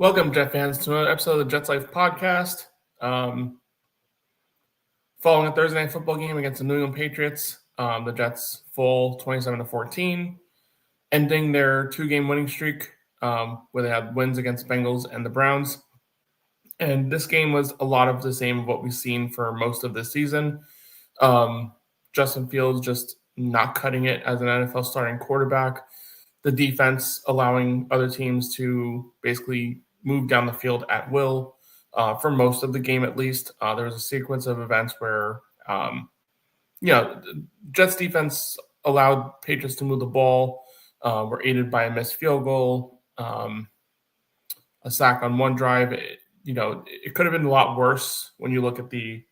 Welcome, Jet fans, to another episode of the Jets Life podcast. Following a Thursday night football game against the New England Patriots, the Jets fall 27-14, ending their two-game winning streak where they had wins against Bengals and the Browns. And this game was a lot of the same of what we've seen for most of this season. Justin Fields just not cutting it as an NFL starting quarterback. The defense allowing other teams to basically move down the field at will for most of the game, at least. There was a sequence of events where, Jets defense allowed Patriots to move the ball, were aided by a missed field goal, a sack on one drive. It could have been a lot worse when you look at the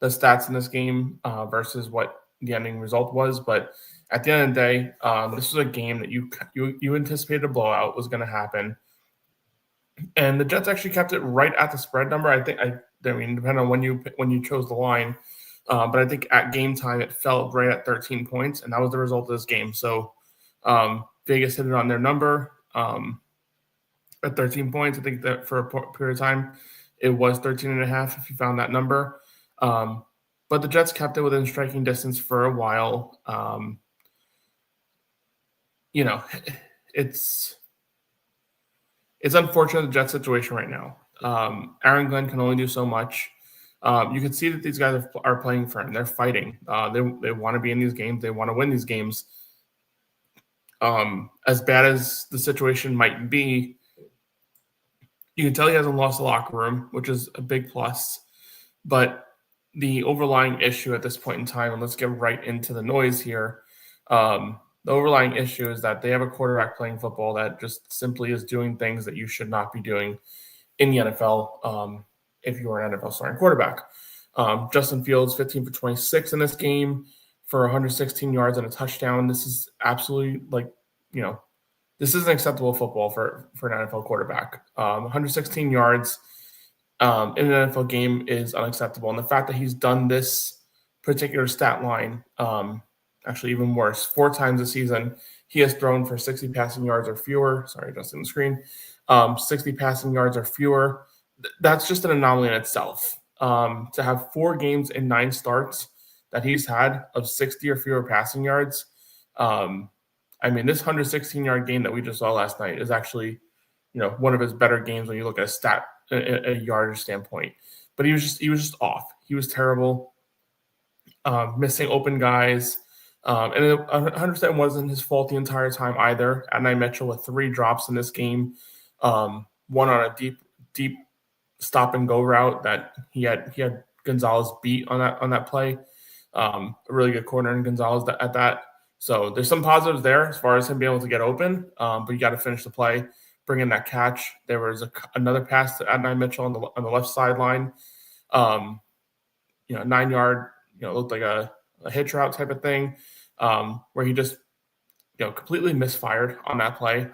stats in this game versus what the ending result was. But at the end of the day, this was a game that you anticipated a blowout was going to happen. And the Jets actually kept it right at the spread number. I mean, depending on when you chose the line, but I think at game time it fell right at 13 points, and that was the result of this game. So Vegas hit it on their number at 13 points. I think that for a period of time it was 13.5 if you found that number. But the Jets kept it within striking distance for a while. It's unfortunate, the Jets situation right now. Aaron Glenn can only do so much. You can see that these guys are playing for him. They're fighting. They want to be in these games. They want to win these games. As bad as the situation might be, you can tell he hasn't lost the locker room, which is a big plus. But the overlying issue at this point in time, and let's get right into the noise here, the overlying issue is that they have a quarterback playing football that just simply is doing things that you should not be doing in the NFL if you are an NFL starting quarterback. Justin Fields, 15 for 26 in this game for 116 yards and a touchdown. This is absolutely this isn't acceptable football for an NFL quarterback. 116 yards in an NFL game is unacceptable. And the fact that he's done this particular stat line, actually even worse, 4 times this season, he has thrown for 60 passing yards or fewer. Sorry, adjusting the screen. 60 passing yards or fewer. That's just an anomaly in itself. To have 4 games in 9 starts that he's had of 60 or fewer passing yards. This 116-yard game that we just saw last night is actually, one of his better games when you look at a yardage standpoint. But he was just off. He was terrible, missing open guys. And 100% wasn't his fault the entire time either. Adonai Mitchell with 3 drops in this game, one on a deep stop and go route that he had Gonzalez beat on that play. A really good corner in Gonzalez at that. So there's some positives there as far as him being able to get open, but you got to finish the play, bring in that catch. There was another pass to Adonai Mitchell on the left sideline, 9-yard, looked like a hitch route type of thing, where he just, completely misfired on that play.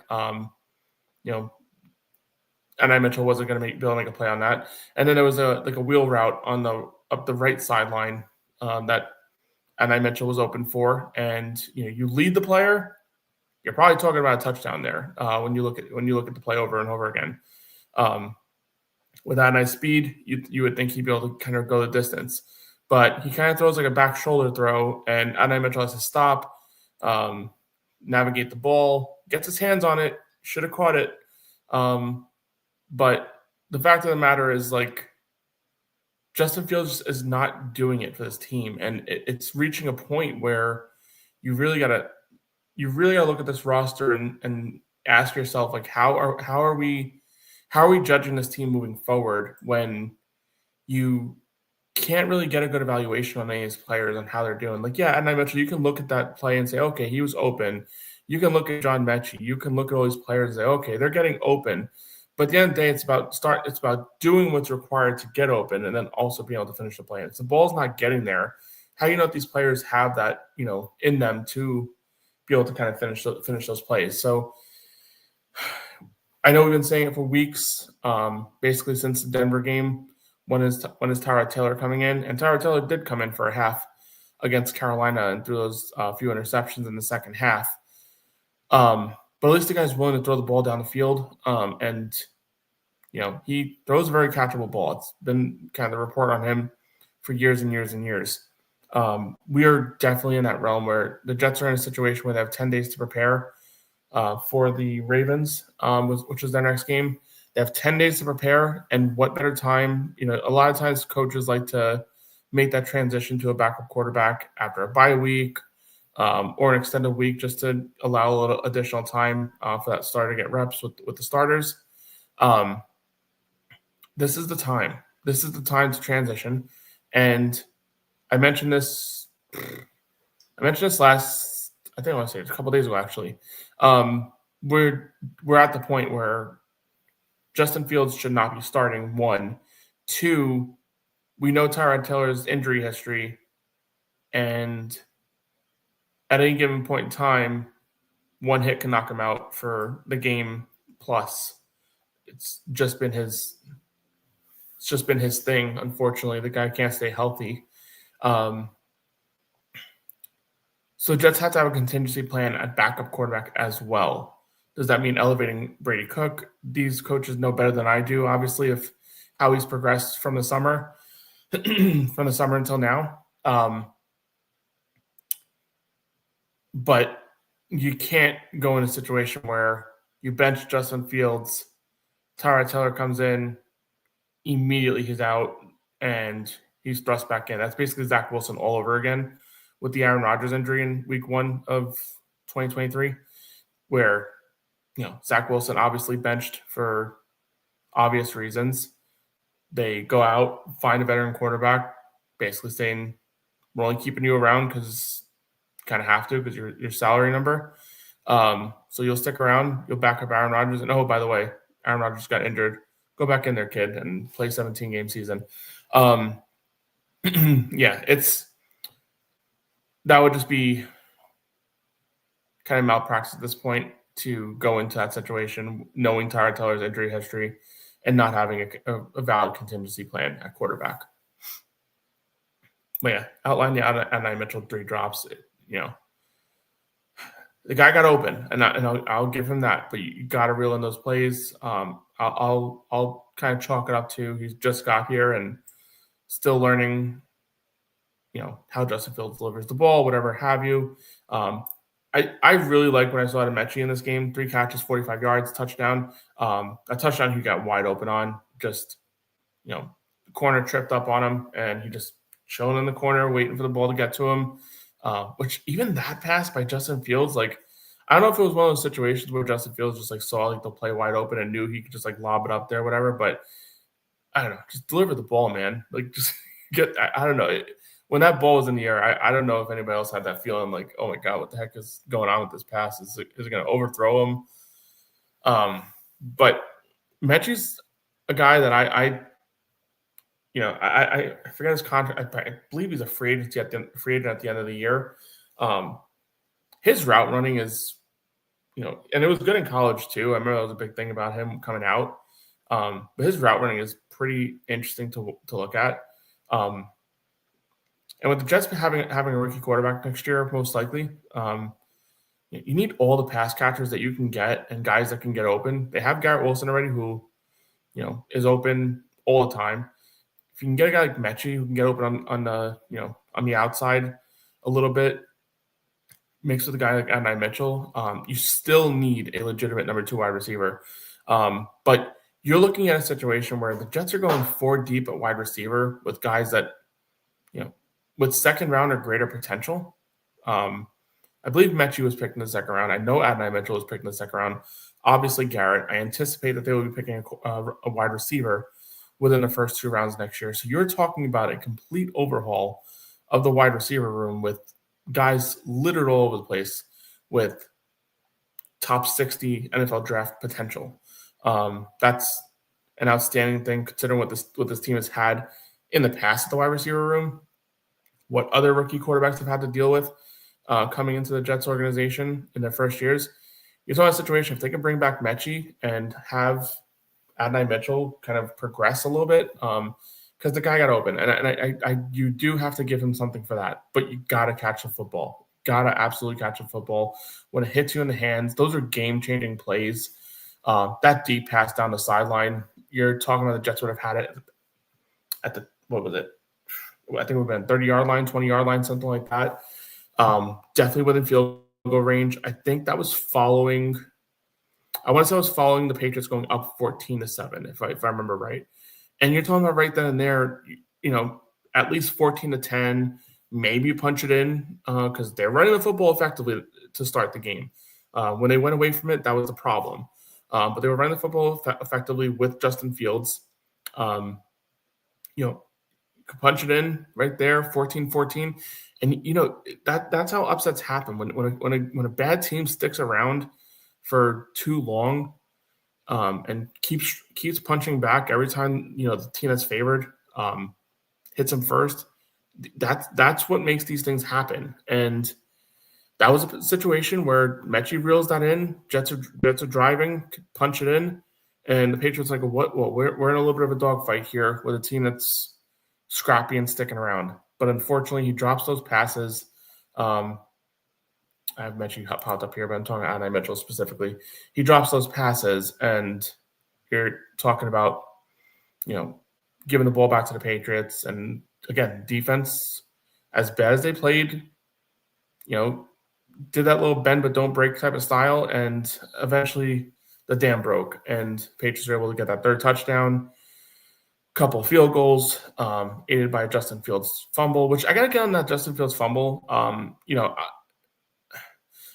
Adonai Mitchell wasn't going to be able to make a play on that. And then there was a wheel route up the right sideline that Adonai Mitchell was open for. And you lead the player, you're probably talking about a touchdown there when you look at the play over and over again. With Adonai's speed, you would think he'd be able to kind of go the distance. But he kind of throws like a back shoulder throw, and Adonai Mitchell has to stop, navigate the ball, gets his hands on it, should have caught it. But the fact of the matter is, Justin Fields is not doing it for this team, and it's reaching a point where you really gotta look at this roster and ask yourself, how are we judging this team moving forward when you can't really get a good evaluation on any of these players and how they're doing. Adonai Mitchell, you can look at that play and say, okay, he was open. You can look at John Mechie. You can look at all these players and say, okay, they're getting open. But at the end of the day, it's about doing what's required to get open and then also being able to finish the play. If the ball's not getting there, how do you know if these players have that, in them to be able to kind of finish those plays? So I know we've been saying it for weeks, basically since the Denver game. When is Tyrod Taylor coming in? And Tyrod Taylor did come in for a half against Carolina and threw those few interceptions in the second half. But at least the guy's willing to throw the ball down the field. And he throws a very catchable ball. It's been kind of the report on him for years and years and years. We are definitely in that realm where the Jets are in a situation where they have 10 days to prepare for the Ravens, which is their next game. They have 10 days to prepare, and what better time? A lot of times coaches like to make that transition to a backup quarterback after a bye week or an extended week just to allow a little additional time for that starter to get reps with the starters. This is the time. This is the time to transition. And I mentioned this last, I think I want to say it a couple of days ago, actually. We're at the point where Justin Fields should not be starting, one. Two, we know Tyrod Taylor's injury history, and at any given point in time, one hit can knock him out for the game plus. It's just been his thing, unfortunately. The guy can't stay healthy. So Jets have to have a contingency plan at backup quarterback as well. Does that mean elevating Brady Cook? These coaches know better than I do, obviously, of how he's progressed from the summer, until now. But you can't go in a situation where you bench Justin Fields, Tyrod Taylor comes in, immediately he's out, and he's thrust back in. That's basically Zach Wilson all over again with the Aaron Rodgers injury in week 1 of 2023, where Zach Wilson obviously benched for obvious reasons. They go out, find a veteran quarterback, basically saying, we're only keeping you around because kind of have to because your salary number. So you'll stick around, you'll back up Aaron Rodgers. And, oh, by the way, Aaron Rodgers got injured. Go back in there, kid, and play 17-game season. That would just be kind of malpractice at this point to go into that situation knowing Tyrod Taylor's injury history and not having a valid contingency plan at quarterback. But yeah, outline the Adonai Mitchell 3 drops. The guy got open, and I'll give him that. But you got to reel in those plays. I'll kind of chalk it up to he's just got here and still learning, how Justin Fields delivers the ball, whatever have you. I really like what I saw out of Mechie in this game. 3 catches, 45 yards, touchdown. A touchdown he got wide open on. Just, the corner tripped up on him, and he just chilling in the corner, waiting for the ball to get to him. Which even that pass by Justin Fields, I don't know if it was one of those situations where Justin Fields just saw the play wide open and knew he could just lob it up there, whatever. But I don't know, just deliver the ball, man. Just get. I don't know. When that ball was in the air, I don't know if anybody else had that feeling oh my God, what the heck is going on with this pass? Is it going to overthrow him? But Mechie's a guy that I forget his contract. I believe he's a free agent at the end of the year. His route running is, and it was good in college too. I remember that was a big thing about him coming out. But his route running is pretty interesting to look at. And with the Jets having a rookie quarterback next year, most likely, you need all the pass catchers that you can get and guys that can get open. They have Garrett Wilson already, who, is open all the time. If you can get a guy like Mechie who can get open on the outside a little bit, mixed with a guy like Adonai Mitchell, you still need a legitimate number 2 wide receiver. But you're looking at a situation where the Jets are going 4 deep at wide receiver with guys that, with second round or greater potential. I believe Mechie was picked in the second round. I know Adonai Mitchell was picked in the second round. Obviously, Garrett. I anticipate that they will be picking a wide receiver within the first 2 rounds next year. So you're talking about a complete overhaul of the wide receiver room with guys littered all over the place with top 60 NFL draft potential. That's an outstanding thing considering what this team has had in the past at the wide receiver room, what other rookie quarterbacks have had to deal with coming into the Jets organization in their first years. You're talking about a situation, if they can bring back Mechie and have Adonai Mitchell kind of progress a little bit, because the guy got open, and you do have to give him something for that. But you gotta catch the football, gotta absolutely catch the football when it hits you in the hands. Those are game-changing plays. That deep pass down the sideline, you're talking about the Jets would have had it at the what was it? I think it would have been 30-yard line, 20-yard line, something like that. Definitely within field goal range. I think that was following. I want to say I was following the Patriots going up 14-7, if I remember right. And you're talking about right then and there, at least 14-10, maybe you punch it in because they're running the football effectively to start the game. When they went away from it, that was a problem. But they were running the football effectively with Justin Fields. You could punch it in right there, 14-14. And, that's how upsets happen. When a bad team sticks around for too long and keeps punching back every time, the team that's favored hits them first, that's what makes these things happen. And that was a situation where Mechie reels that in, Jets are driving, punch it in, and the Patriots like, what? Well, we're in a little bit of a dogfight here with a team that's scrappy and sticking around. But unfortunately, he drops those passes. I have Mechie popped up here, but I'm talking about Adonai Mitchell specifically. He drops those passes, and you're talking about, giving the ball back to the Patriots. And again, defense, as bad as they played, did that little bend but don't break type of style, and eventually the dam broke, and Patriots were able to get that third touchdown, couple field goals, aided by a Justin Fields fumble, which I got to get on that Justin Fields fumble.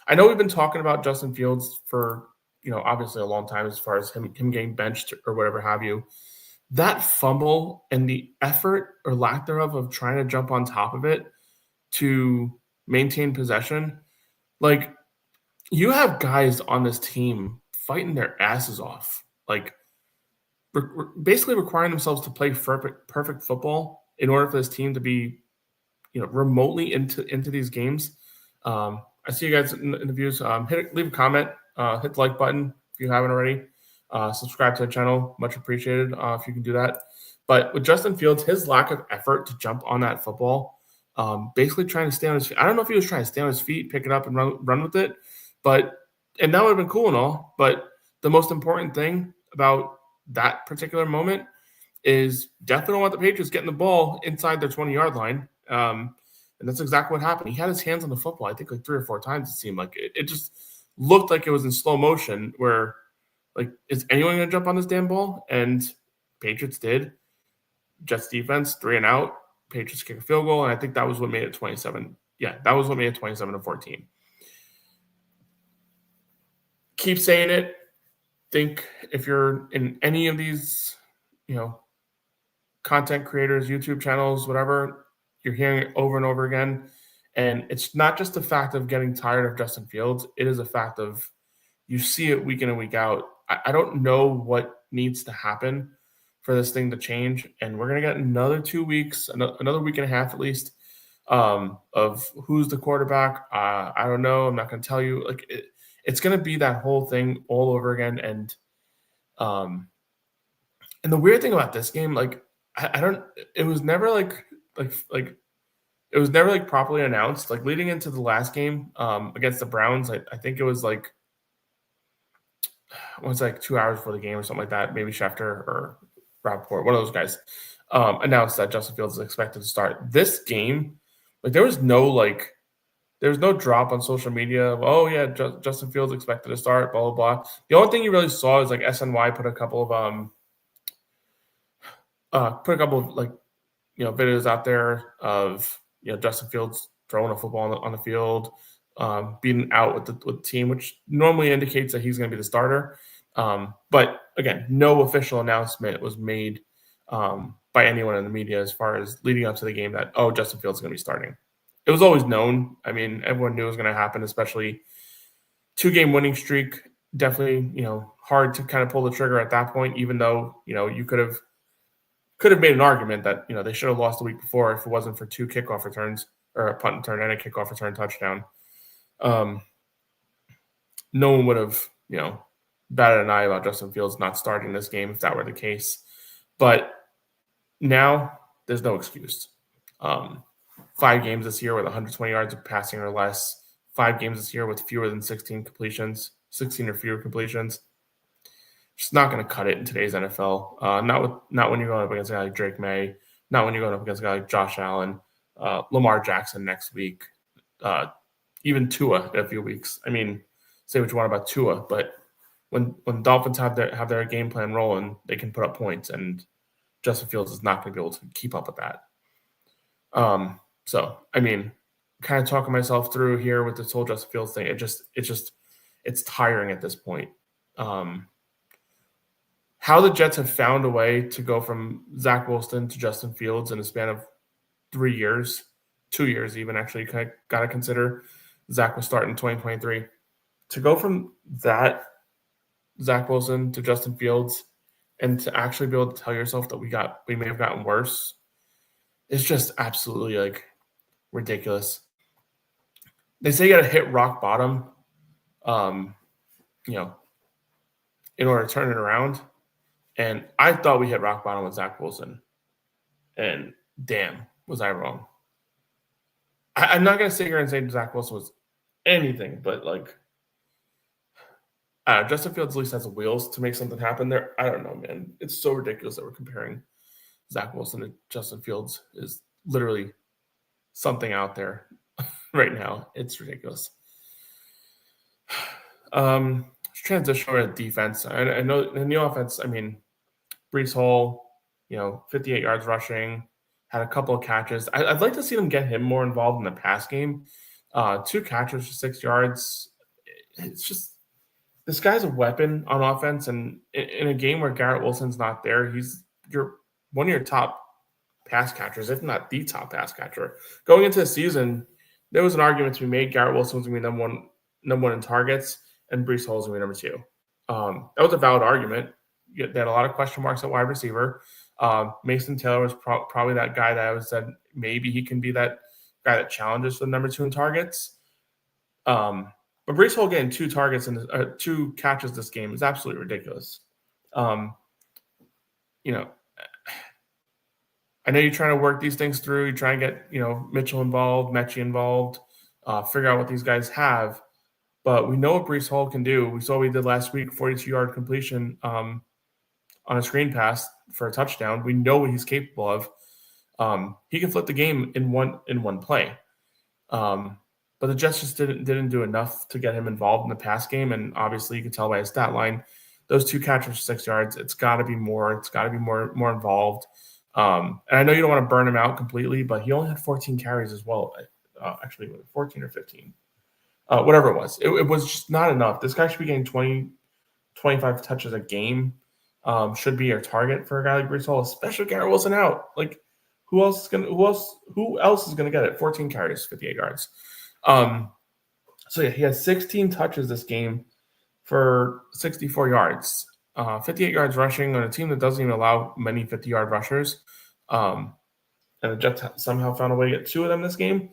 I know we've been talking about Justin Fields for, obviously a long time as far as him getting benched or whatever have you. That fumble and the effort or lack thereof of trying to jump on top of it to maintain possession, like, you have guys on this team fighting their asses off, like basically requiring themselves to play perfect football in order for this team to be, remotely into these games. I see you guys in the views. Leave a comment, hit the like button if you haven't already. Subscribe to the channel, much appreciated if you can do that. But with Justin Fields, his lack of effort to jump on that football, basically trying to stay on his feet. I don't know if he was trying to stay on his feet, pick it up, and run with it, and that would have been cool and all. But the most important thing about that particular moment is definitely don't want the Patriots getting the ball inside their 20-yard line. And that's exactly what happened. He had his hands on the football, I think, like 3 or 4 times. It seemed like it just looked like it was in slow motion where, like, is anyone going to jump on this damn ball? And Patriots did. Jets defense, 3 and out. Patriots kick a field goal, and I think that was what made it 27. Yeah, that was what made it 27-14. Keep saying it. Think if you're in any of these, content creators, YouTube channels, whatever, you're hearing it over and over again. And it's not just the fact of getting tired of Justin Fields. It is a fact of you see it week in and week out. I don't know what needs to happen for this thing to change. And we're going to get another 2 weeks, another week and a half at least, of who's the quarterback. I don't know. I'm not going to tell you. Like, it's going to be that whole thing all over again. And the weird thing about this game, like, I don't. It was never like it was never like properly announced. Like, leading into the last game against the Browns, I think it was like, it was like 2 hours before the game or something like that. Maybe Schefter or Rappaport, one of those guys, announced that Justin Fields is expected to start this game. Like, there was no drop on social media of, oh yeah, Justin Fields expected to start, blah blah blah. The only thing you really saw is like SNY put a couple of like, videos out there of, Justin Fields throwing a football on the field, being out with the team, which normally indicates that he's going to be the starter. But again, no official announcement was made by anyone in the media as far as leading up to the game that, oh, Justin Fields is going to be starting. It was always known. I mean, everyone knew it was going to happen, especially 2-game winning streak. Definitely, hard to kind of pull the trigger at that point, even though, you could have made an argument that, they should have lost the week before if it wasn't for 2 kickoff returns, or a punt return and a kickoff return touchdown. No one would have, batted an eye about Justin Fields not starting this game if that were the case. But now there's no excuse. 5 games this year with 120 yards of passing or less. 5 games this year with fewer than 16 or fewer completions. just not going to cut it in today's NFL. Not when you're going up against a guy like Drake May, not when you're going up against a guy like Josh Allen, Lamar Jackson next week, even Tua in a few weeks. I mean, say what you want about Tua, but when Dolphins have their game plan rolling, they can put up points, and Justin Fields is not going to be able to keep up with that. So I mean, kind of talking myself through here with this whole Justin Fields thing. It's tiring at this point. How the Jets have found a way to go from Zach Wilson to Justin Fields in a span of 3 years, 2 years even, actually, you got to consider Zach was starting in 2023. To go from that Zach Wilson to Justin Fields and to actually be able to tell yourself that we may have gotten worse, it's just absolutely like ridiculous. They say you got to hit rock bottom, in order to turn it around. And I thought we hit rock bottom with Zach Wilson. And damn, was I wrong. I'm not going to sit here and say Zach Wilson was anything, but Justin Fields at least has the wheels to make something happen there. I don't know, man. It's so ridiculous that we're comparing Zach Wilson to Justin Fields. Is literally something out there right now. It's ridiculous. Transition over to defense. I know in the offense, I mean, Breece Hall, 58 yards rushing, had a couple of catches. I'd like to see them get him more involved in the pass game. 2 catches for 6 yards. It's just, this guy's a weapon on offense, and in a game where Garrett Wilson's not there, he's one of your top pass catchers, if not the top pass catcher. Going into the season, there was an argument to be made. Garrett Wilson was going to be number one in targets, and Breece Hall was going to be number 2. That was a valid argument. They had a lot of question marks at wide receiver. Mason Taylor was probably that guy that I said maybe he can be that guy that challenges for the number 2 in targets. But Breece Hall getting 2 targets and 2 catches this game is absolutely ridiculous. I know you're trying to work these things through. You're trying to get, Mitchell involved, Mechie involved, figure out what these guys have. But we know what Breece Hall can do. We saw what he did last week, 42-yard completion on a screen pass for a touchdown. We know what he's capable of. He can flip the game in one play. But the Jets just didn't do enough to get him involved in the pass game. And obviously you can tell by his stat line, those 2 catches for 6 yards, it's got to be more. It's got to be more involved. And I know you don't want to burn him out completely, but he only had 14 carries as well. Actually, 14 or 15. Whatever it was. It was just not enough. This guy should be getting 20, 25 touches a game. Should be your target for a guy like Breece Hall, especially Garrett Wilson out. Like, who else is gonna get it? 14 carries, 58 yards. So yeah, he has 16 touches this game for 64 yards. 58 yards rushing on a team that doesn't even allow many 50-yard rushers. And the Jets somehow found a way to get 2 of them this game.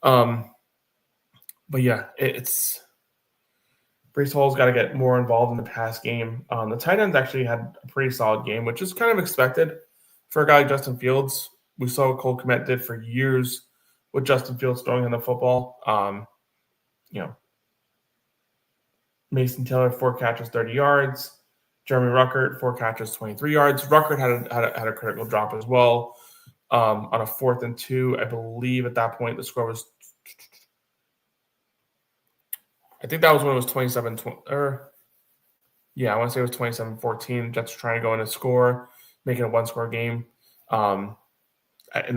But yeah, it's Breece Hall's got to get more involved in the pass game. The tight ends actually had a pretty solid game, which is kind of expected for a guy like Justin Fields. We saw what Cole Kmet did for years with Justin Fields throwing in the football. Mason Taylor, 4 catches, 30 yards. Jeremy Ruckert, 4 catches, 23 yards. Ruckert had a critical drop as well on a 4th and 2. I believe at that point the score was – I think that was when it was 27-20. I want to say it was 27-14. Jets trying to go in and score, making a 1-score game. And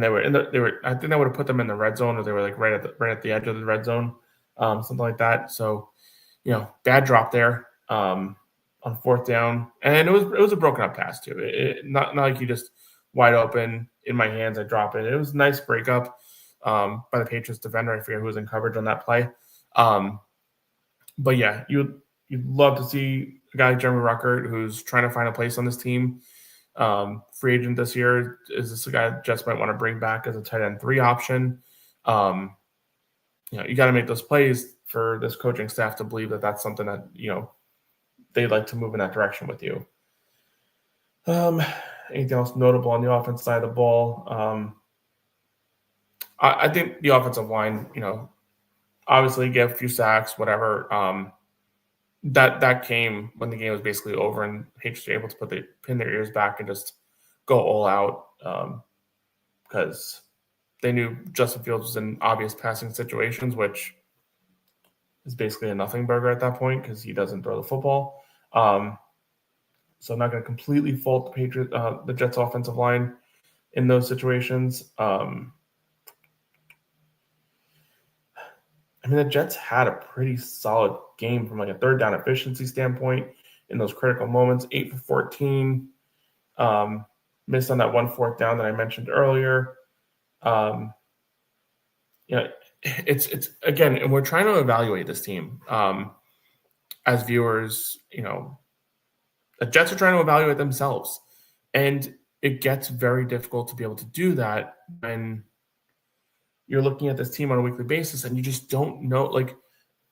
they were I think that would have put them in the red zone, or they were like right at the edge of the red zone, something like that. So, bad drop there on 4th down, and it was a broken up pass too. Not like you just wide open in my hands, I drop it. It was a nice breakup by the Patriots defender. I forget who was in coverage on that play. But yeah, you'd love to see a guy like Jeremy Ruckert who's trying to find a place on this team. Free agent this year. Is this a guy that Jets might want to bring back as a tight end 3 option? You got to make those plays for this coaching staff to believe that that's something that, they'd like to move in that direction with you. Anything else notable on the offense side of the ball? I think the offensive line, obviously get a few sacks, whatever. that came when the game was basically over and Patriots were able to pin their ears back and just go all out because they knew Justin Fields was in obvious passing situations, which is basically a nothing burger at that point because he doesn't throw the football. So I'm not going to completely fault the Jets offensive line in those situations. The Jets had a pretty solid game from like a third down efficiency standpoint in those critical moments. 8 for 14, missed on that 1 4th down that I mentioned earlier. It's again, and we're trying to evaluate this team as viewers. The Jets are trying to evaluate themselves, and it gets very difficult to be able to do that when you're looking at this team on a weekly basis and you just don't know. Like,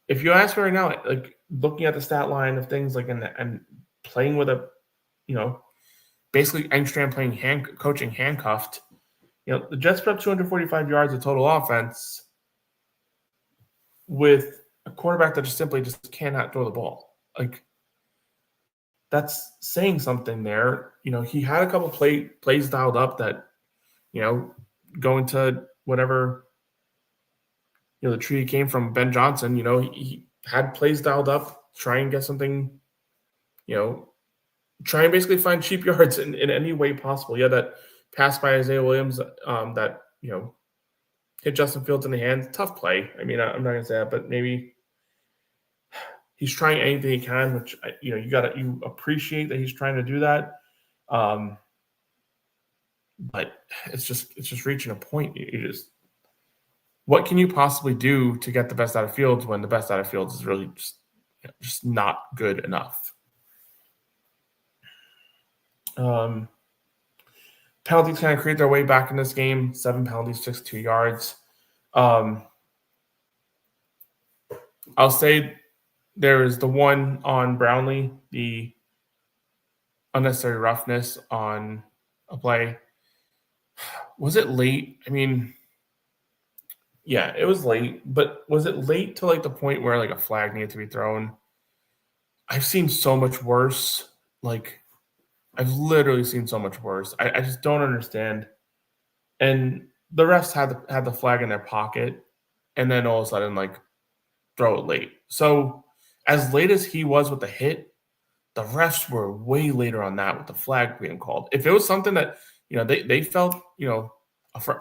if you ask me right now, like looking at the stat line of things like and playing with basically Engstrand coaching handcuffed. The Jets put up 245 yards of total offense with a quarterback that just cannot throw the ball. Like, that's saying something there. He had a couple plays dialed up that, going to whatever, the tree came from Ben Johnson. He had plays dialed up, try and get something, try and basically find cheap yards in any way possible. Yeah, that pass by Isaiah Williams that, hit Justin Fields in the hands. Tough play. I'm not going to say that, but maybe he's trying anything he can, which, you appreciate that he's trying to do that. But it's just reaching a point. What can you possibly do to get the best out of Fields when the best out of Fields is really just not good enough? Penalties kind of create their way back in this game. 7 penalties, 62 yards. I'll say there is the one on Brownlee, the unnecessary roughness on a play. Was it late? Yeah, it was late, but was it late to like the point where like a flag needed to be thrown? I've seen so much worse. Like, I've literally seen so much worse. I just don't understand. And the refs had the flag in their pocket, and then all of a sudden like throw it late. So as late as he was with the hit, the refs were way later on that with the flag being called. If it was something that they felt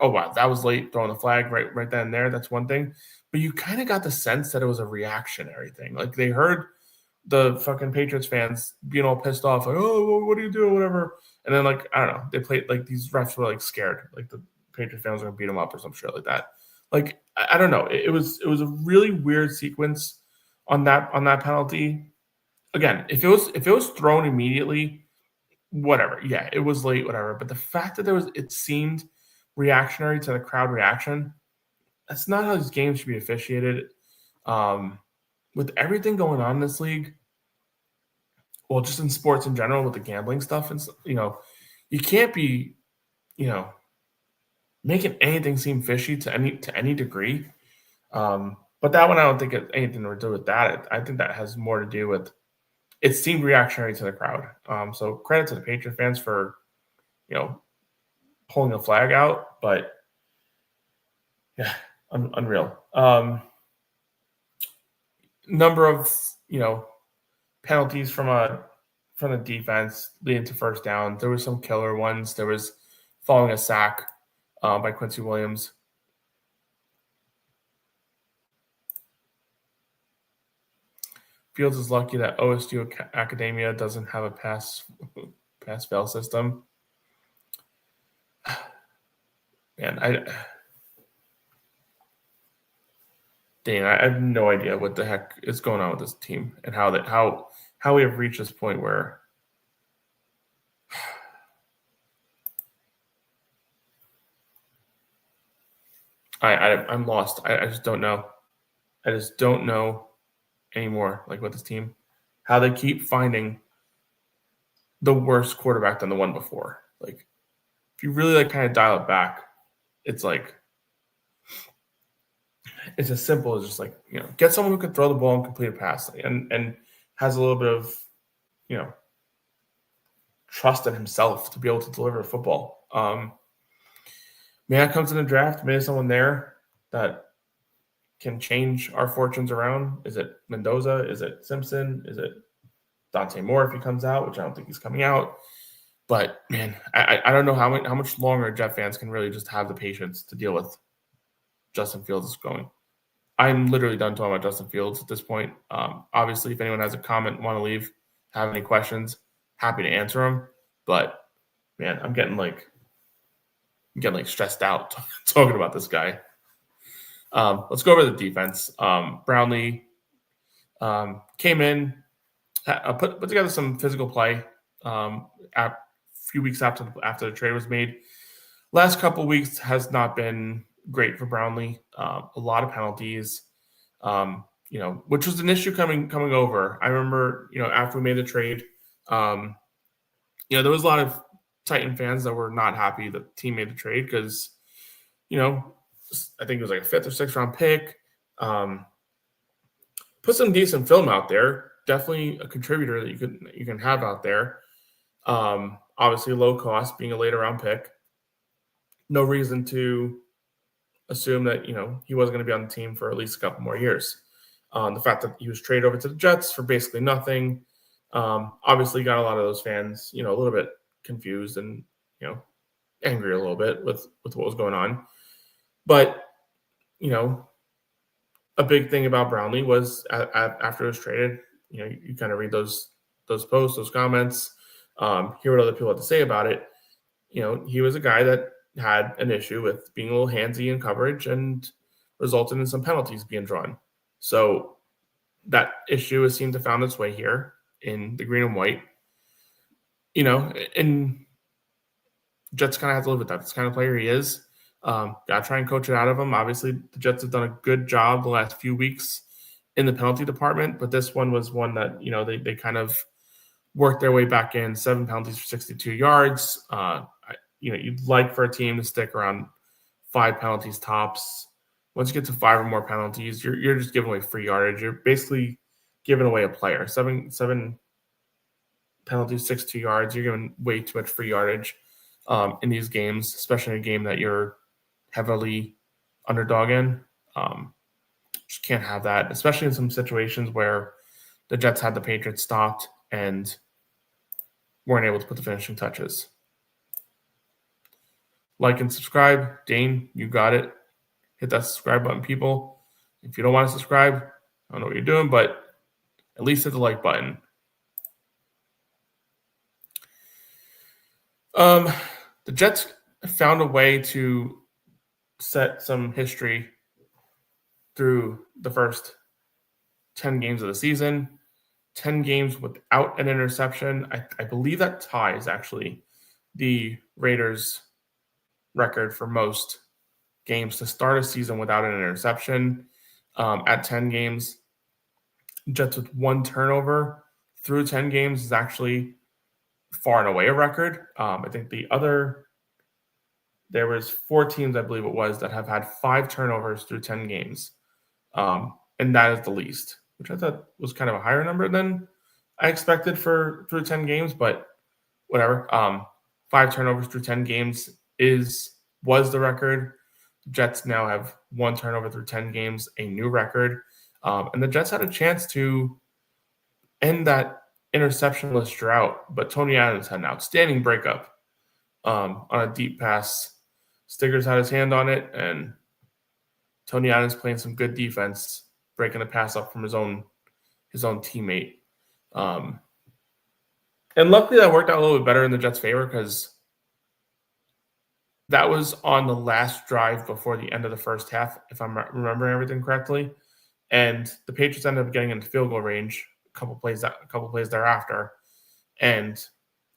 oh wow, that was late throwing the flag right then and there, that's one thing. But you kind of got the sense that it was a reactionary thing. Like, they heard the fucking Patriots fans being all pissed off, like, oh, what are you doing, whatever. And then, like, I don't know, they played like these refs were like scared, like the Patriots fans were gonna beat them up or some shit like that. Like, I don't know. It was a really weird sequence on that penalty. Again, if it was thrown immediately, whatever. Yeah, it was late, whatever. But the fact that it seemed reactionary to the crowd reaction, that's not how these games should be officiated. With everything going on in this league, well, just in sports in general with the gambling stuff, and you can't be, making anything seem fishy to any degree. But that one, I don't think it anything to do with that. I think that has more to do with it seemed reactionary to the crowd. So credit to the Patriot fans for, pulling the flag out, but yeah, unreal. Number of, penalties from the defense leading to first down. There were some killer ones. There was following a sack by Quincy Williams. Fields is lucky that OSU Academia doesn't have a pass-fail system. Man, I have no idea what the heck is going on with this team and how we have reached this point where I'm lost. I just don't know. I just don't know anymore, like, with this team, how they keep finding the worst quarterback than the one before. Like, if you really kind of dial it back, it's like it's as simple as just get someone who can throw the ball and complete a pass, and has a little bit of, trust in himself to be able to deliver football. May that comes in the draft. Maybe someone there that can change our fortunes around. Is it Mendoza? Is it Simpson? Is it Dante Moore if he comes out, which I don't think he's coming out. But, man, I don't know how much longer Jet fans can really just have the patience to deal with Justin Fields going. I'm literally done talking about Justin Fields at this point. Obviously, if anyone has a comment, want to leave, have any questions, happy to answer them. But, man, I'm getting stressed out talking about this guy. Let's go over the defense. Brownlee came in, put together some physical play a few weeks after the trade was made. Last couple of weeks has not been great for Brownlee. A lot of penalties, which was an issue coming over. I remember, after we made the trade, there was a lot of Titan fans that were not happy that the team made the trade because, I think it was like a 5th or 6th round pick. Put some decent film out there. Definitely a contributor that you can have out there. Obviously, low cost, being a later round pick. No reason to assume that he wasn't going to be on the team for at least a couple more years. The fact that he was traded over to the Jets for basically nothing, obviously got a lot of those fans, a little bit confused and angry a little bit with what was going on. But a big thing about Brownlee was after it was traded, you kind of read those posts, those comments, hear what other people had to say about it. He was a guy that had an issue with being a little handsy in coverage and resulted in some penalties being drawn. So that issue has seemed to found its way here in the green and white. And Jets kind of have to live with that. That's the kind of player he is. Got to try and coach it out of him. Obviously, the Jets have done a good job the last few weeks in the penalty department, but this one was one that, they kind of worked their way back in. 7 penalties for 62 yards. You'd like for a team to stick around 5 penalties tops. Once you get to 5 or more penalties, you're just giving away free yardage. You're basically giving away a player. 7 penalties, 62 yards. You're giving way too much free yardage in these games, especially in a game that you're heavily underdog in. Just can't have that, especially in some situations where the Jets had the Patriots stopped and weren't able to put the finishing touches. Like and subscribe. Dane, you got it. Hit that subscribe button, people. If you don't want to subscribe, I don't know what you're doing, but at least hit the like button. The Jets found a way to set some history through the first 10 games of the season. 10 games without an interception. I believe that ties actually the Raiders' record for most games to start a season without an interception. At 10 games, Jets with 1 turnover through 10 games is actually far and away a record. I think there was 4 teams, I believe it was, that have had 5 turnovers through 10 games. And that is the least, which I thought was kind of a higher number than I expected through 10 games, but whatever. 5 turnovers through 10 games was the record. Jets now have 1 turnover through 10 games, a new record. And the Jets had a chance to end that interceptionless drought, but Tony Adams had an outstanding breakup on a deep pass. Stiggers had his hand on it, and Tony Adams playing some good defense, breaking the pass up from his own teammate. And luckily that worked out a little bit better in the Jets' favor because that was on the last drive before the end of the first half, if I'm remembering everything correctly. And the Patriots ended up getting into field goal range a couple plays thereafter, and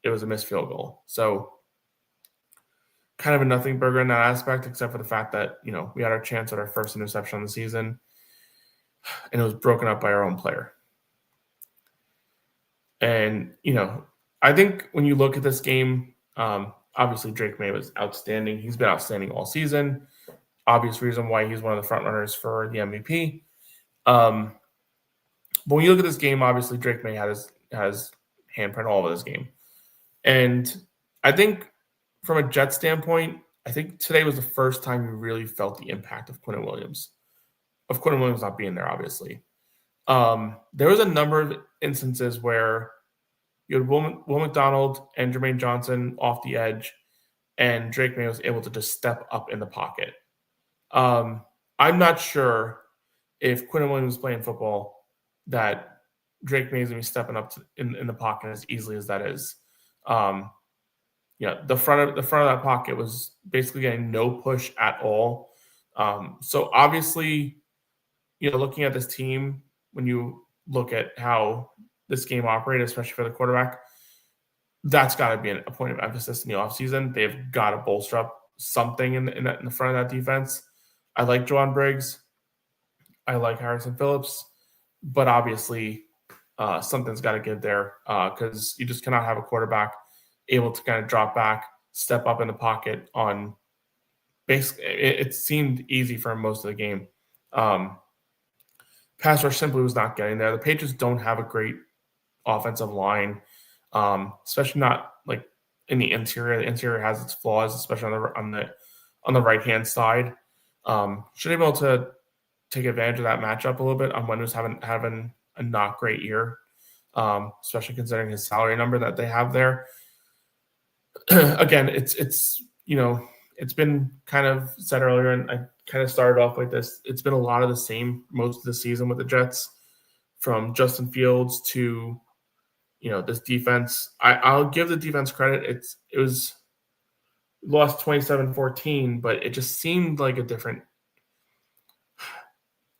it was a missed field goal. So kind of a nothing burger in that aspect, except for the fact that, we had our chance at our first interception of the season, and it was broken up by our own player. And, I think when you look at this game, obviously Drake May was outstanding. He's been outstanding all season. Obvious reason why he's one of the front runners for the MVP. But when you look at this game, obviously Drake May has handprint all over this game. And I think from a Jet standpoint, I think today was the first time you really felt the impact of Quinton Williams. Of Quinton Williams not being there, obviously. There was a number of instances where you had Will McDonald and Jermaine Johnson off the edge, and Drake May was able to just step up in the pocket. I'm not sure if Quinton Williams is playing football that Drake May is going to be stepping up in the pocket as easily as that is. The front of that pocket was basically getting no push at all. So obviously, looking at this team, when you look at how this game operated, especially for the quarterback, that's got to be a point of emphasis in the offseason. They've got to bolster up something in the front of that defense. I like Juwan Briggs. I like Harrison Phillips. But obviously, something's got to give there because you just cannot have a quarterback able to kind of drop back, step up in the pocket on basically – it seemed easy for most of the game. Pass rush simply was not getting there. The Patriots don't have a great offensive line, especially not like in the interior. The interior has its flaws, especially on the right-hand side. Should be able to take advantage of that matchup a little bit on when who's having a not great year, especially considering his salary number that they have there. Again, it's been kind of said earlier, and I kind of started off like this. It's been a lot of the same most of the season with the Jets, from Justin Fields to this defense. I'll give the defense credit. It was lost 27-14, but it just seemed like a different.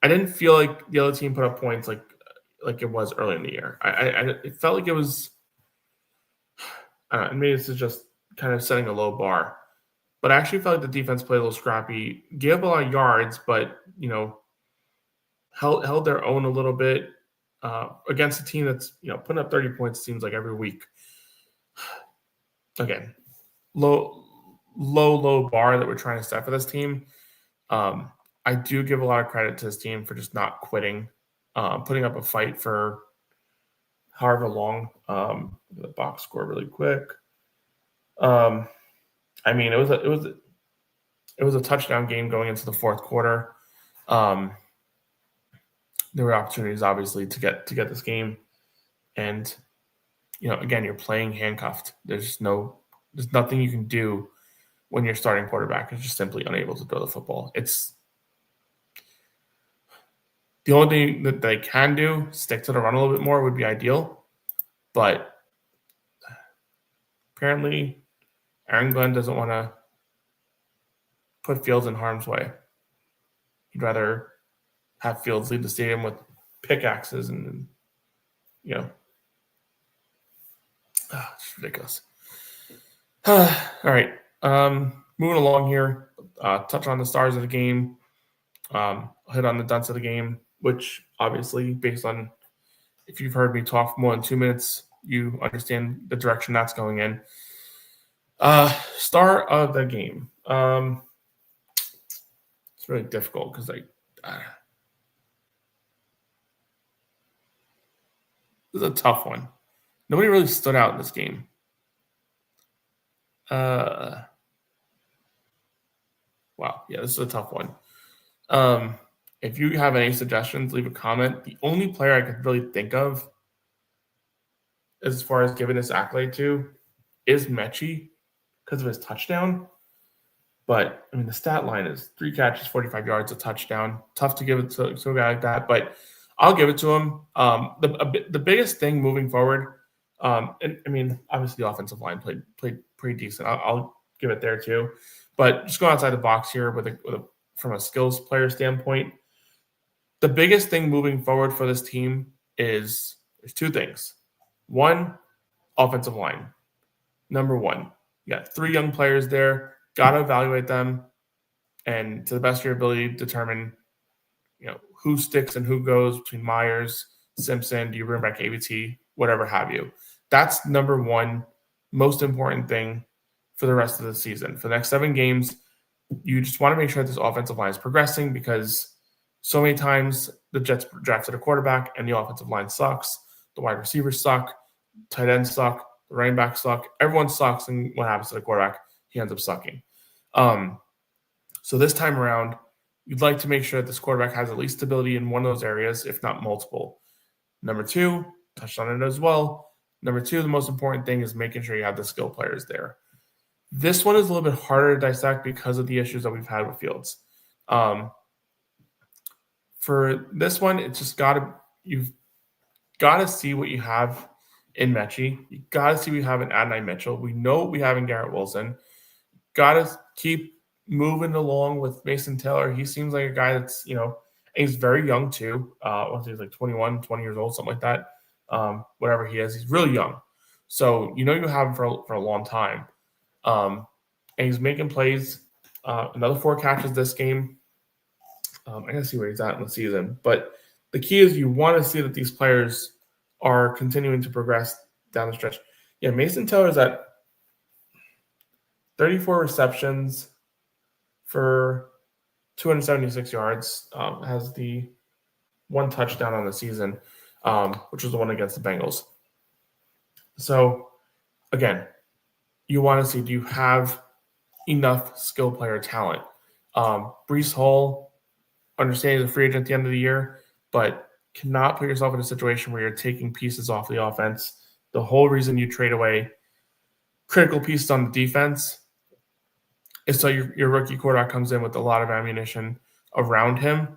I didn't feel like the other team put up points like it was early in the year. It felt like it was. I don't know, maybe this is just kind of setting a low bar, but I actually felt like the defense played a little scrappy, gave up a lot of yards, but held their own a little bit against a team that's putting up 30 points seems like every week. Again, low bar that we're trying to set for this team. I do give a lot of credit to this team for just not quitting, putting up a fight for however long. The box score really quick. I mean, it was a touchdown game going into the fourth quarter. There were opportunities, obviously, to get this game, and again, you're playing handcuffed. There's nothing you can do when your starting quarterback is just simply unable to throw the football. It's the only thing that they can do, stick to the run a little bit more, would be ideal, but apparently Aaron Glenn doesn't want to put Fields in harm's way. He'd rather have Fields leave the stadium with pickaxes and it's ridiculous. All right. Moving along here, touch on the stars of the game, hit on the dunce of the game, which obviously, based on if you've heard me talk for more than 2 minutes, you understand the direction that's going in. Star of the game. It's really difficult because this is a tough one. Nobody really stood out in this game. Wow. Yeah, this is a tough one. If you have any suggestions, leave a comment. The only player I could really think of as far as giving this accolade to is Mechie because of his touchdown. But, I mean, the stat line is 3 catches, 45 yards, a touchdown. Tough to give it to a guy like that, but I'll give it to him. The biggest thing moving forward, and I mean, obviously the offensive line played pretty decent. I'll give it there too. But just going outside the box here from a skills player standpoint, the biggest thing moving forward for this team is there's 2 things. One, offensive line. Number 1, you got 3 young players there. Got to evaluate them, and to the best of your ability, determine who sticks and who goes between Myers, Simpson, do you bring back ABT, whatever have you. That's number 1 most important thing for the rest of the season. For the next 7 games, you just want to make sure that this offensive line is progressing because So many times the Jets drafted a quarterback and the offensive line sucks. The wide receivers suck. Tight ends suck. The running backs suck. Everyone sucks. And what happens to the quarterback? He ends up sucking. So this time around, you'd like to make sure that this quarterback has at least stability in one of those areas, if not multiple. Number two, touched on it as well. Number two, the most important thing is making sure you have the skill players there. This one is a little bit harder to dissect because of the issues that we've had with Fields. For this one, it's just you've got to see what you have in Mechie. You got to see what you have in Adonai Mitchell. We know what we have in Garrett Wilson. Got to keep moving along with Mason Taylor. He seems like a guy that's, he's very young too. He's like 21, 20 years old, something like that. Whatever he is, he's really young. So, you have him for a long time. And he's making plays. Another 4 catches this game. I got to see where he's at in the season. But the key is you want to see that these players are continuing to progress down the stretch. Yeah, Mason Taylor's at 34 receptions for 276 yards, has the 1 touchdown on the season, which was the one against the Bengals. So, again, you want to see, do you have enough skill player talent? Breece Hall, understanding the free agent at the end of the year, but cannot put yourself in a situation where you're taking pieces off the offense. The whole reason you trade away critical pieces on the defense is so your rookie quarterback comes in with a lot of ammunition around him.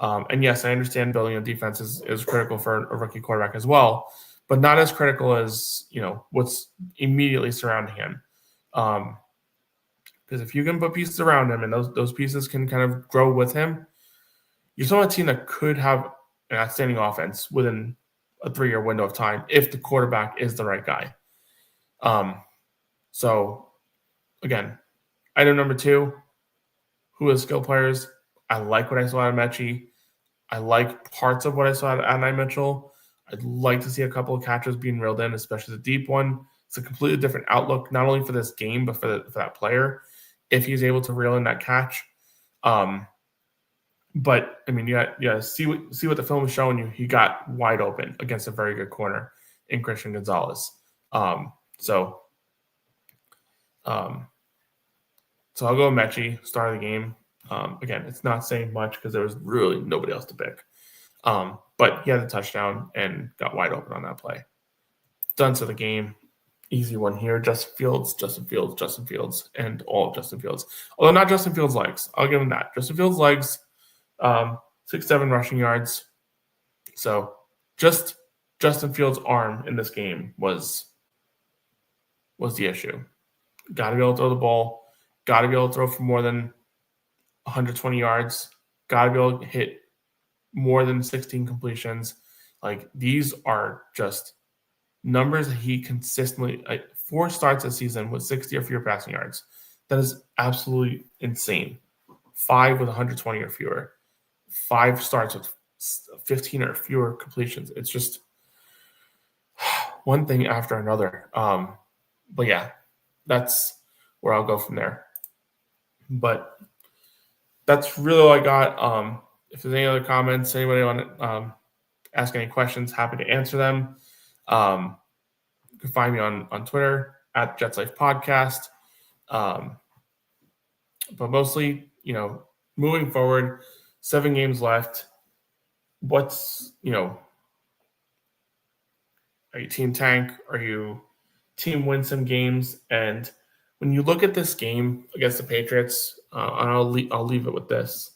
And yes, I understand building a defense is critical for a rookie quarterback as well, but not as critical as, what's immediately surrounding him. Because if you can put pieces around him and those pieces can kind of grow with him, you're still a team that could have an outstanding offense within a 3-year window of time if the quarterback is the right guy. So, again, item number 2, who is skill players? I like what I saw out of Mechie. I like parts of what I saw out of Adonai Mitchell. I'd like to see a couple of catches being reeled in, especially the deep one. It's a completely different outlook, not only for this game, but for that player, if he's able to reel in that catch. But I mean, see what the film is showing you. He got wide open against a very good corner in Christian Gonzalez. So I'll go with Mechie, start of the game. Again, it's not saying much because there was really nobody else to pick. But he had the touchdown and got wide open on that play. Done to the game. Easy one here. Justin Fields, and all of Justin Fields. Although not Justin Fields' legs. I'll give him that. Justin Fields' legs, 6-7 rushing yards. So just Justin Fields' arm in this game was the issue. Got to be able to throw the ball. Got to be able to throw for more than 120 yards. Got to be able to hit more than 16 completions. Like, these are just numbers that he consistently, 4 starts this season with 60 or fewer passing yards. That is absolutely insane. 5 with 120 or fewer. 5 starts with 15 or fewer completions. It's just one thing after another. But yeah, that's where I'll go from there. But that's really all I got. If there's any other comments, anybody want to ask any questions, happy to answer them. You can find me on Twitter at Jets Life Podcast. But mostly, moving forward, 7 games left. What's, are you team tank? Are you team win some games? And when you look at this game against the Patriots, and I'll leave it with this.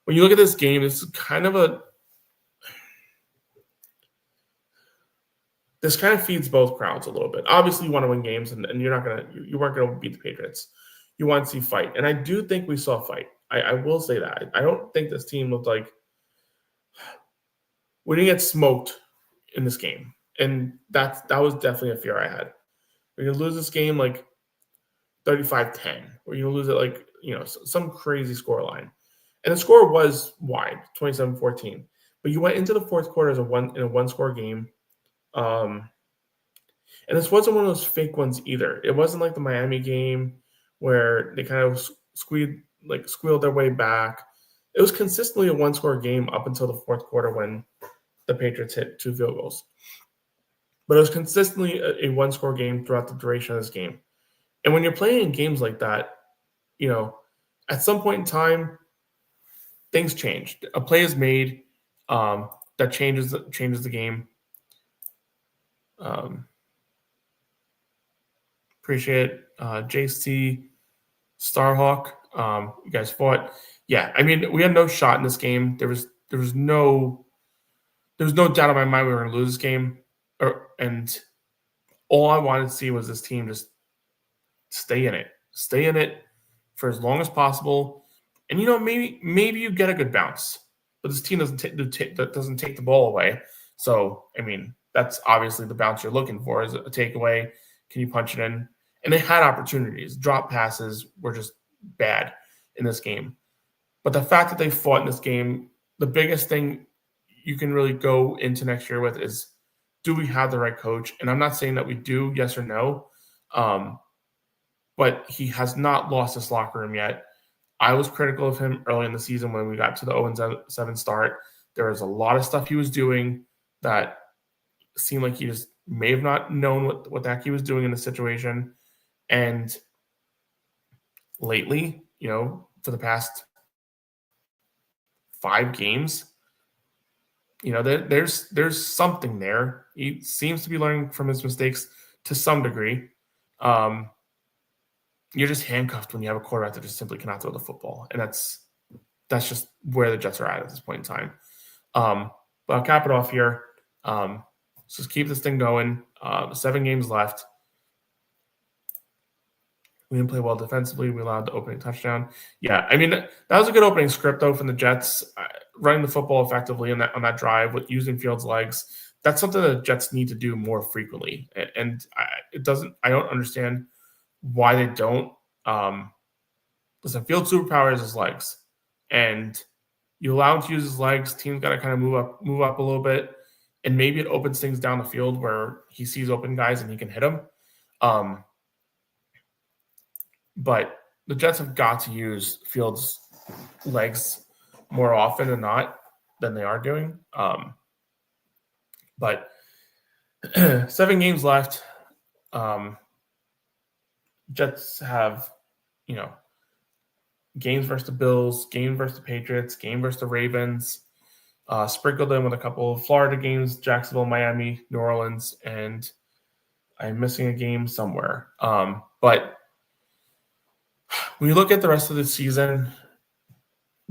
When you look at this game, this is kind of this kind of feeds both crowds a little bit. Obviously, you want to win games, and you weren't gonna beat the Patriots. You want to see fight, and I do think we saw fight. I will say that. I don't think this team looked like we didn't get smoked in this game, and that was definitely a fear I had. We're gonna lose this game like 35-10. We're gonna lose it like some crazy score line, and the score was wide, 27-14. But you went into the fourth quarter in a one-score game. And this wasn't one of those fake ones either. It wasn't like the Miami game where they kind of squealed their way back. It was consistently a one-score game up until the fourth quarter when the Patriots hit 2 field goals. But it was consistently a one-score game throughout the duration of this game. And when you're playing in games like that, at some point in time, things change. A play is made that changes the game. Appreciate JC Starhawk. You guys fought. Yeah, I mean, we had no shot in this game. There was no doubt in my mind we were going to lose this game. And all I wanted to see was this team just stay in it for as long as possible. And maybe you get a good bounce, but this team doesn't take the ball away. So I mean, that's obviously the bounce you're looking for is a takeaway. Can you punch it in? And they had opportunities. Drop passes were just bad in this game. But the fact that they fought in this game, the biggest thing you can really go into next year with is, do we have the right coach? And I'm not saying that we do, yes or no. But he has not lost his locker room yet. I was critical of him early in the season when we got to the 0-7 start. There was a lot of stuff he was doing that seemed like he just may have not known what the heck he was doing in the situation. And lately, for the past 5 games, there's something there. He seems to be learning from his mistakes to some degree. You're just handcuffed when you have a quarterback that just simply cannot throw the football. And that's just where the Jets are at this point in time. But I'll cap it off here. Let's just keep this thing going. 7 games left. We didn't play well defensively. We allowed the opening touchdown. Yeah, I mean, that was a good opening script, though, from the Jets. Running the football effectively on that drive with using Fields' legs. That's something that the Jets need to do more frequently. And I don't understand why they don't. Listen, Fields' superpower is his legs. And you allow him to use his legs, team's got to kind of move up a little bit. And maybe it opens things down the field where he sees open guys and he can hit them. But the Jets have got to use Fields' legs more often than they are doing. But 7 games left. Jets have, games versus the Bills, game versus the Patriots, game versus the Ravens, sprinkled in with a couple of Florida games, Jacksonville, Miami, New Orleans, and I'm missing a game somewhere. But when you look at the rest of the season,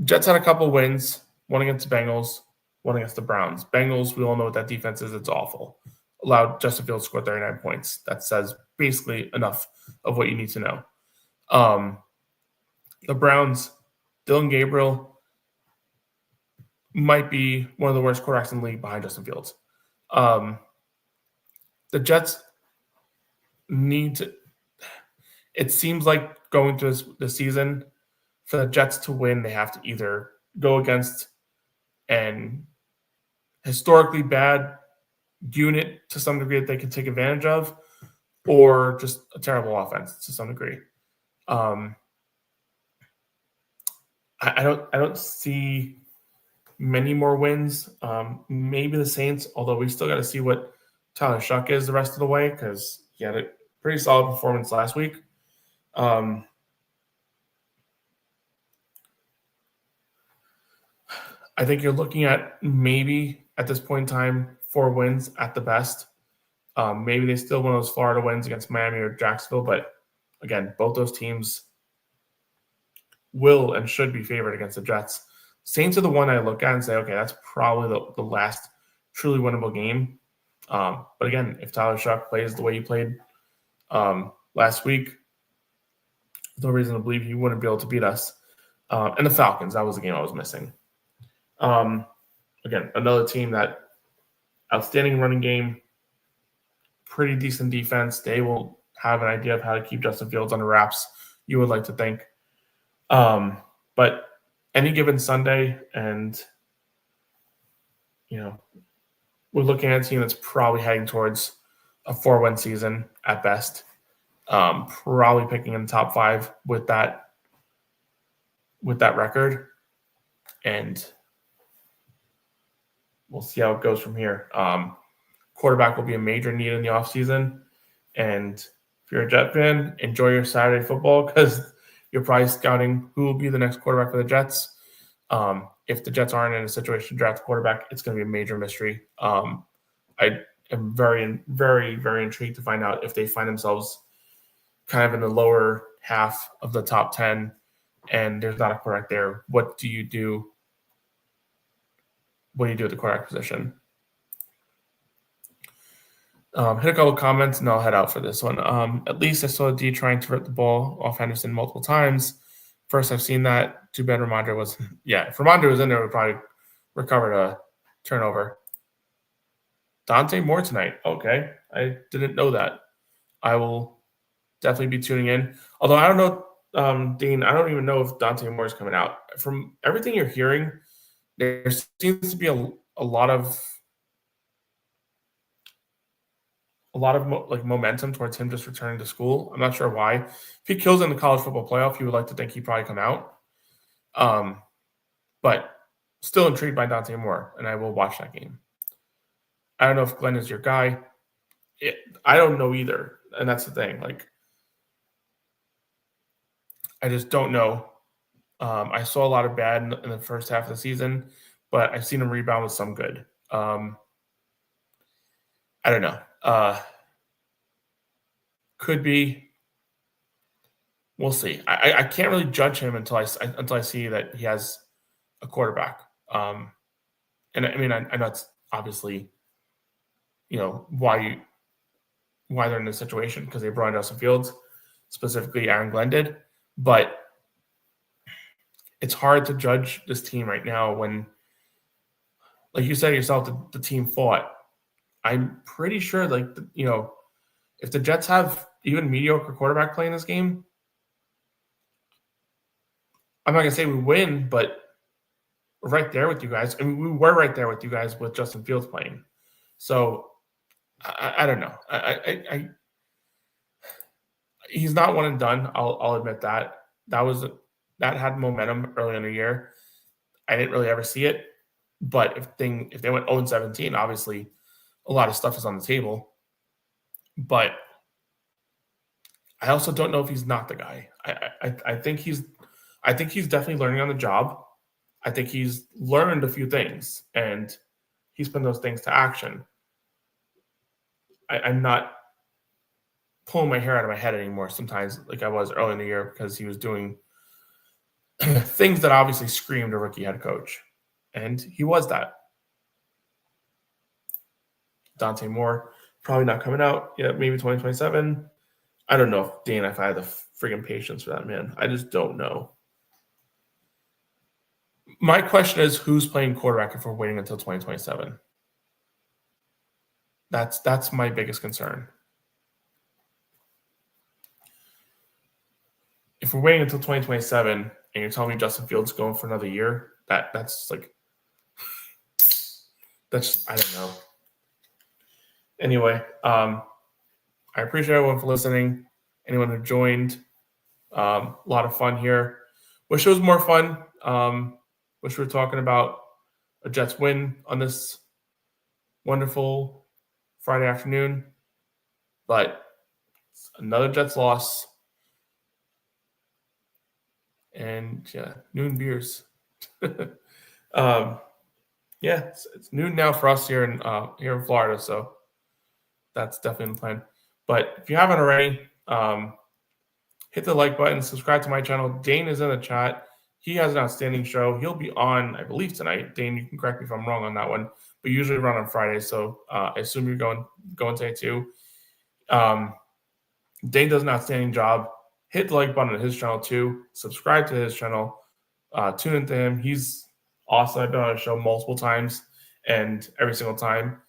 Jets had a couple wins, one against the Bengals, one against the Browns. Bengals, we all know what that defense is. It's awful. Allowed Justin Fields to score 39 points. That says basically enough of what you need to know. The Browns, Dylan Gabriel might be one of the worst quarterbacks in the league behind Justin Fields. The Jets need to – it seems like going through the season, for the Jets to win, they have to either go against an historically bad unit to some degree that they can take advantage of, or just a terrible offense to some degree. I don't see many more wins. Maybe the Saints, although we still got to see what Tyler Shuck is the rest of the way, because he had a pretty solid performance last week. I think you're looking at maybe at this point in time 4 wins at the best. Maybe they still win those Florida wins against Miami or Jacksonville, but again, both those teams will and should be favored against the Jets. Saints are the one I look at and say, okay, that's probably the last truly winnable game. But again, if Tyler Shuck plays the way he played last week, there's no reason to believe he wouldn't be able to beat us. And the Falcons, that was the game I was missing. Again, another team that outstanding running game, pretty decent defense. They will have an idea of how to keep Justin Fields under wraps, you would like to think. But any given Sunday, and we're looking at a team that's probably heading towards a 4-win season at best. Probably picking in the top 5 with that record. and we'll see how it goes from here. Quarterback will be a major need in the offseason. And if you're a Jet fan, enjoy your Saturday football because you're probably scouting who will be the next quarterback for the Jets. If the Jets aren't in a situation to draft a quarterback, it's going to be a major mystery. I am very, very, very intrigued to find out if they find themselves kind of in the lower half of the top 10 and there's not a quarterback there. What do you do? What do you do at the quarterback position? Hit a couple comments and I'll head out for this one. At least I saw D trying to rip the ball off Henderson multiple times. First, I've seen that. Too bad Ramondre was. Yeah, if Ramondre was in there, we probably recovered a turnover. Dante Moore tonight. Okay, I didn't know that. I will definitely be tuning in. Although I don't know, Dean, I don't even know if Dante Moore is coming out. From everything you're hearing, there seems to be a lot of momentum towards him just returning to school. I'm not sure why. If he kills in the college football playoff, you would like to think he'd probably come out. But still intrigued by Dante Moore, and I will watch that game. I don't know if Glenn is your guy. I don't know either, and that's the thing. I just don't know. I saw a lot of bad in the first half of the season, but I've seen him rebound with some good. I don't know. Could be. We'll see. I can't really judge him until I see that he has a quarterback. And I mean, I know it's obviously, why they're in this situation because they brought in Justin Fields, specifically Aaron Glenn did. But it's hard to judge this team right now when, like you said yourself, the team fought. I'm pretty sure, if the Jets have even mediocre quarterback play in this game, I'm not going to say we win, but we're right there with you guys. I mean, we were right there with you guys with Justin Fields playing. So I don't know. He's not one and done. I'll admit that. That had momentum early in the year. I didn't really ever see it. But if they went 0-17, obviously a lot of stuff is on the table. But I also don't know if he's not the guy. I think he's definitely learning on the job. I think he's learned a few things and he's put those things to action. I'm not pulling my hair out of my head anymore sometimes like I was early in the year because he was doing things that obviously screamed a rookie head coach. And he was that. Dante Moore, probably not coming out yet, maybe 2027. I don't know if I have the friggin' patience for that, man. I just don't know. My question is, who's playing quarterback if we're waiting until 2027? That's my biggest concern. If we're waiting until 2027 and you're telling me Justin Fields is going for another year, that's I don't know. Anyway, I appreciate everyone for listening. Anyone who joined, a lot of fun here. Wish it was more fun. Wish we were talking about a Jets win on this wonderful Friday afternoon, but it's another Jets loss. And yeah, noon beers. It's noon now for us here in Florida, so that's definitely the plan. But if you haven't already, hit the like button, subscribe to my channel. Dane is in the chat. He has an outstanding show. He'll be on, I believe, tonight. Dane, you can correct me if I'm wrong on that one, but usually run on Friday, so I assume you're going today too. Dane does an outstanding job. Hit the like button on his channel too. Subscribe to his channel. Tune into him. He's awesome. I've been on a show multiple times, and every single time,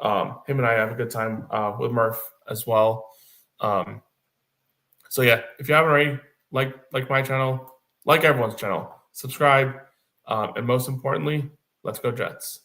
him and I have a good time with Murph as well. So yeah, if you haven't already, like my channel, like everyone's channel, subscribe, and most importantly, let's go Jets.